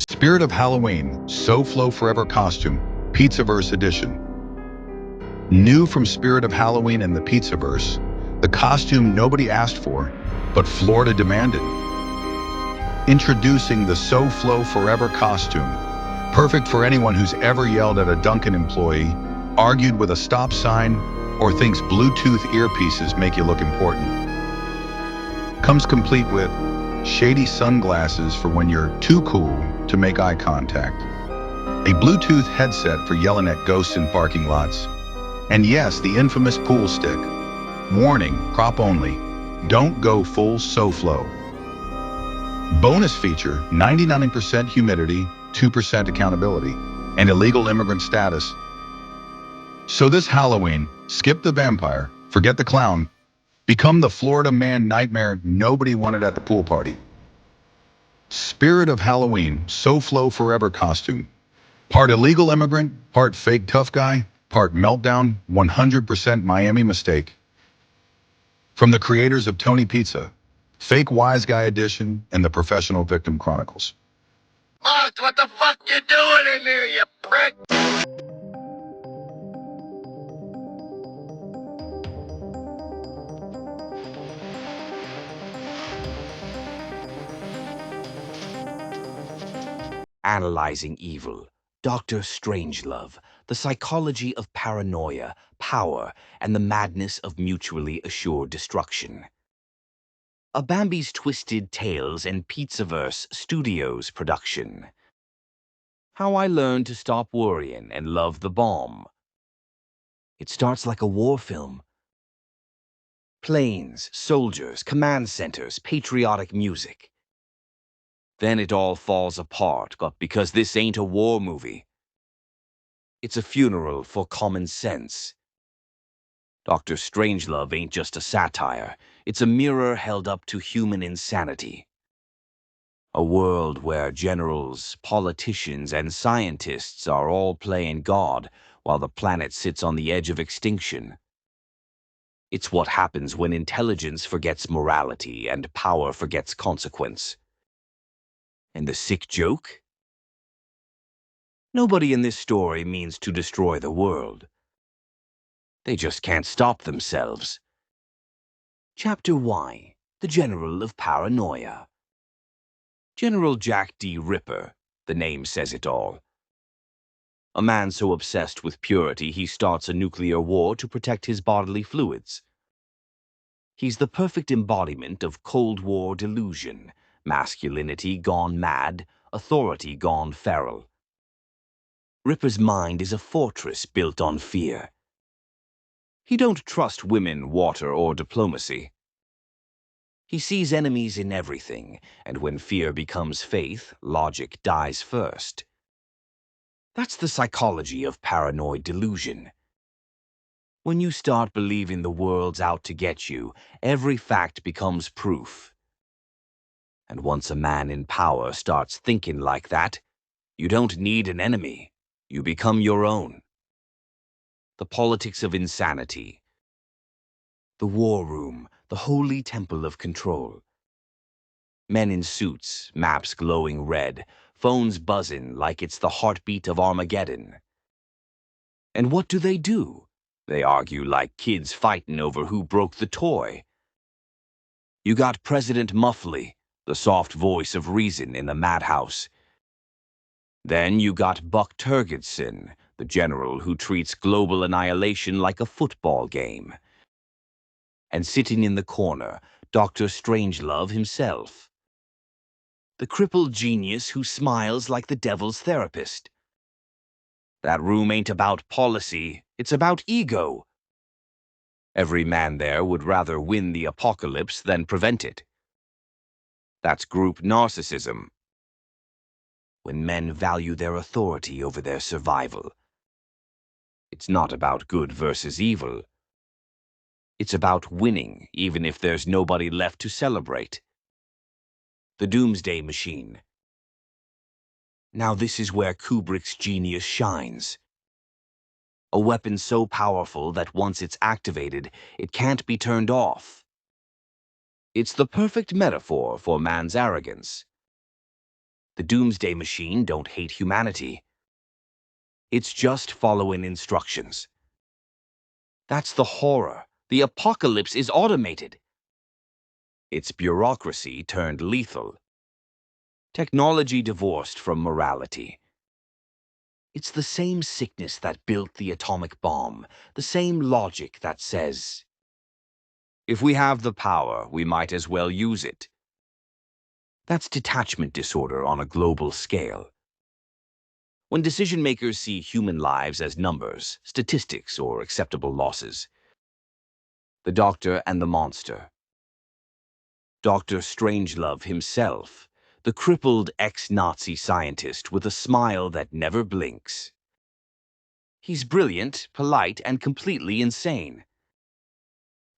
Spirit of Halloween, So Flow Forever Costume, Pizzaverse Edition. New from Spirit of Halloween and the Pizzaverse, the costume nobody asked for, but Florida demanded. Introducing the So Flow Forever costume, perfect for anyone who's ever yelled at a Dunkin' employee, argued with a stop sign, or thinks Bluetooth earpieces make you look important. Comes complete with shady sunglasses for when you're too cool to make eye contact, a Bluetooth headset for yelling at ghosts in parking lots, and yes, the infamous pool stick. Warning, prop only. Don't go full SoFlo. Bonus feature, 99% humidity, 2% accountability, and illegal immigrant status. So this Halloween, skip the vampire, forget the clown, become the Florida man nightmare nobody wanted at the pool party. Spirit of Halloween, SoFlo Forever costume. Part illegal immigrant, part fake tough guy, part meltdown, 100% Miami mistake. From the creators of Tony Pizza, Fake Wise Guy Edition, and the Professional Victim Chronicles. Mark, what the fuck you doing in there, you prick? Analyzing Evil, Dr. Strangelove, The Psychology of Paranoia, Power, and the Madness of Mutually Assured Destruction. A Bambi's Twisted Tales and Pizzaverse Studios production. How I Learned to Stop Worrying and Love the Bomb. It starts like a war film. Planes, soldiers, command centers, patriotic music. Then it all falls apart, but because this ain't a war movie. It's a funeral for common sense. Dr. Strangelove ain't just a satire. It's a mirror held up to human insanity. A world where generals, politicians, and scientists are all playing God while the planet sits on the edge of extinction. It's what happens when intelligence forgets morality and power forgets consequence. And the sick joke? Nobody in this story means to destroy the world. They just can't stop themselves. Chapter Y, The General of Paranoia. General Jack D. Ripper, the name says it all. A man so obsessed with purity he starts a nuclear war to protect his bodily fluids. He's the perfect embodiment of Cold War delusion, masculinity gone mad, authority gone feral. Ripper's mind is a fortress built on fear. He don't trust women, water, or diplomacy. He sees enemies in everything, and when fear becomes faith, logic dies first. That's the psychology of paranoid delusion. When you start believing the world's out to get you, every fact becomes proof. And once a man in power starts thinking like that, you don't need an enemy. You become your own. The politics of insanity. The war room, the holy temple of control. Men in suits, maps glowing red, phones buzzing like it's the heartbeat of Armageddon. And what do? They argue like kids fighting over who broke the toy. You got President Muffley, the soft voice of reason in the madhouse. Then you got Buck Turgidson, the general who treats global annihilation like a football game. And sitting in the corner, Dr. Strangelove himself. The crippled genius who smiles like the devil's therapist. That room ain't about policy, it's about ego. Every man there would rather win the apocalypse than prevent it. That's group narcissism. When men value their authority over their survival. It's not about good versus evil. It's about winning, even if there's nobody left to celebrate. The Doomsday Machine. Now this is where Kubrick's genius shines. A weapon so powerful that once it's activated, it can't be turned off. It's the perfect metaphor for man's arrogance. The Doomsday Machine don't hate humanity. It's just following instructions. That's the horror. The apocalypse is automated. It's bureaucracy turned lethal. Technology divorced from morality. It's the same sickness that built the atomic bomb, the same logic that says, if we have the power, we might as well use it. That's detachment disorder on a global scale. When decision-makers see human lives as numbers, statistics, or acceptable losses. The Doctor and the Monster. Dr. Strangelove himself, the crippled ex-Nazi scientist with a smile that never blinks. He's brilliant, polite, and completely insane.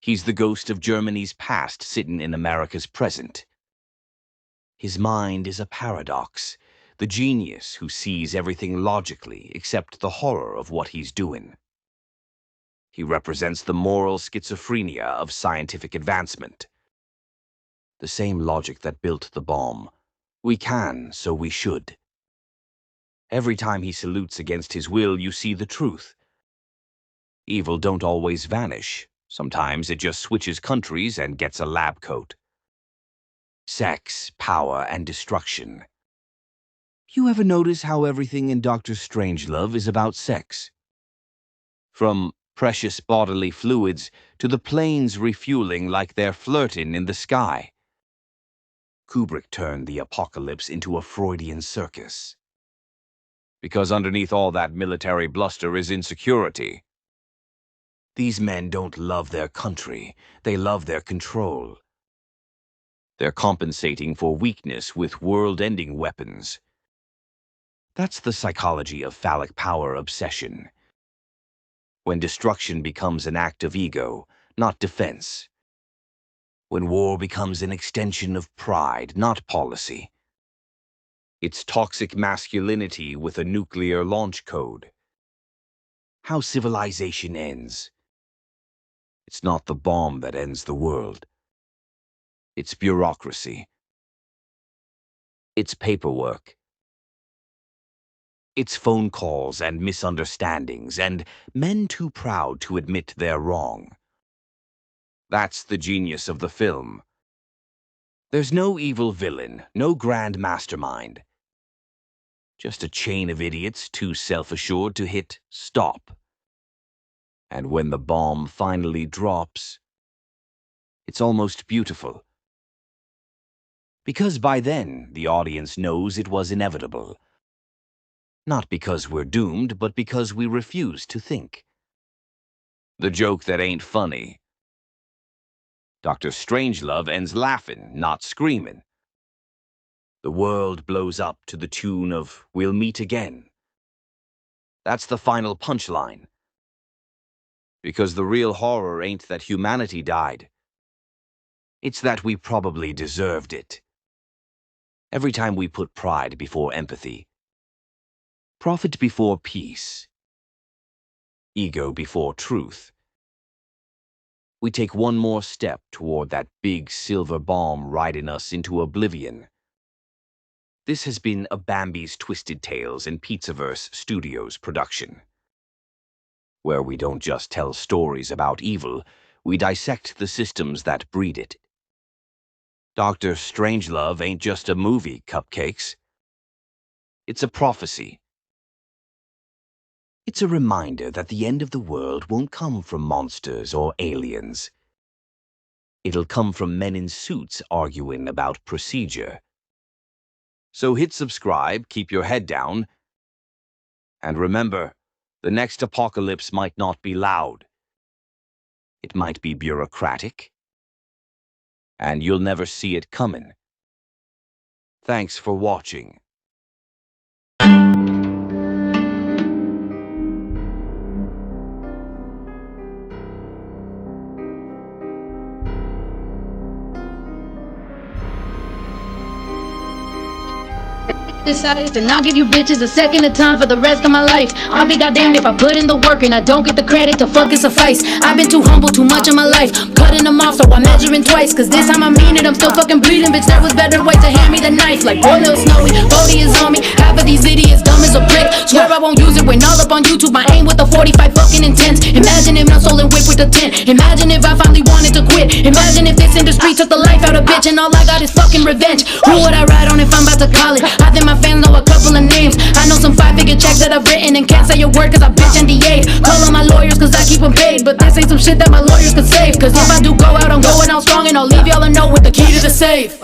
He's the ghost of Germany's past sitting in America's present. His mind is a paradox, the genius who sees everything logically except the horror of what he's doing. He represents the moral schizophrenia of scientific advancement. The same logic that built the bomb. We can, so we should. Every time he salutes against his will, you see the truth. Evil don't always vanish. Sometimes it just switches countries and gets a lab coat. Sex, power, and destruction. You ever notice how everything in Dr. Strangelove is about sex? From precious bodily fluids to the planes refueling like they're flirting in the sky. Kubrick turned the apocalypse into a Freudian circus. Because underneath all that military bluster is insecurity. These men don't love their country, they love their control. They're compensating for weakness with world-ending weapons. That's the psychology of phallic power obsession. When destruction becomes an act of ego, not defense. When war becomes an extension of pride, not policy. It's toxic masculinity with a nuclear launch code. How civilization ends. It's not the bomb that ends the world. It's bureaucracy. It's paperwork. It's phone calls and misunderstandings and men too proud to admit they're wrong. That's the genius of the film. There's no evil villain, no grand mastermind. Just a chain of idiots too self-assured to hit stop. And when the bomb finally drops, it's almost beautiful. Because by then, the audience knows it was inevitable. Not because we're doomed, but because we refuse to think. The joke that ain't funny. Dr. Strangelove ends laughing, not screaming. The world blows up to the tune of "We'll meet again." That's the final punchline. Because the real horror ain't that humanity died. It's that we probably deserved it. Every time we put pride before empathy, profit before peace, ego before truth, we take one more step toward that big silver bomb riding us into oblivion. This has been a Bambi's Twisted Tales and Pizzaverse Studios production, where we don't just tell stories about evil, we dissect the systems that breed it. Dr. Strangelove ain't just a movie, cupcakes. It's a prophecy. It's a reminder that the end of the world won't come from monsters or aliens. It'll come from men in suits arguing about procedure. So hit subscribe, keep your head down, and remember, the next apocalypse might not be loud. It might be bureaucratic, and you'll never see it coming. Thanks for watching. Decided to not give you bitches a second of time for the rest of my life. I'll be goddamned if I put in the work and I don't get the credit to fucking suffice. I've been too humble too much in my life, cutting them off so I'm measuring twice. Cause this time I mean it, I'm still fucking bleeding. Bitch, there was better ways to hand me the knife. Like boy, little Snowy, Bodie is on me. Half of these idiots dumb as a brick. Swear I won't use it when all up on YouTube. My aim with the 45 fucking intense. Imagine if not stolen whip with the 10. Imagine if I finally wanted to quit. Imagine if this industry took the life out of bitch and all I got is fucking revenge. Who would I ride on if I'm about to call it? I think my fans know a couple of names. I know some 5-figure checks that I've written and can't say a word cause I bitch NDA'd. Call on my lawyers cause I keep them paid, but this ain't some shit that my lawyers could save. Cause if I do go out, I'm going out strong and I'll leave y'all a note with the key to the safe.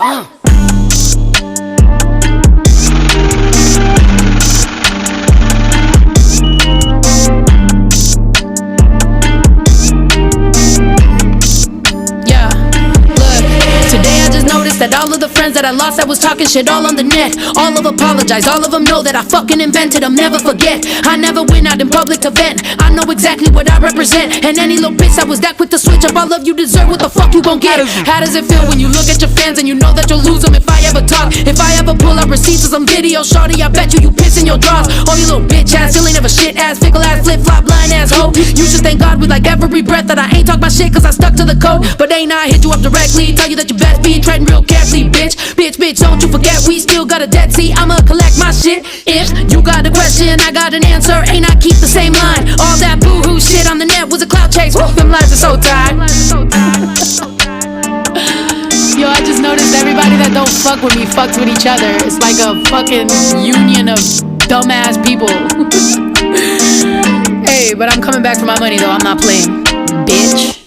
That all of the friends that I lost that was talking shit all on the net, all of apologize, all of them know that I fucking invented them, never forget. I never went out in public to vent, I know exactly what I represent. And any little bitch that was that quick to switch up, all of you deserve what the fuck you gon' get. How does it feel when you look at your fans and you know that you'll lose them if I ever talk? If I ever pull out receipts of some video, shorty, I bet you piss in your drawers. Oh, you little bitch ass, still ain't never shit ass, fickle ass, flip flop, blind ass hoe. You should thank God with like every breath that I ain't talk my shit cause I stuck to the code. But ain't I hit you up directly, tell you that you best be treading real carefully, bitch. Bitch, don't you forget we still got a debt. See, I'ma collect my shit. If you got a question, I got an answer. Ain't I keep the same line? All that boo-hoo shit on the net was a clout chase. Them lies are so tired. Yo, I just noticed everybody that don't fuck with me fucks with each other. It's like a fucking union of dumbass people. Hey, but I'm coming back for my money though, I'm not playing, bitch.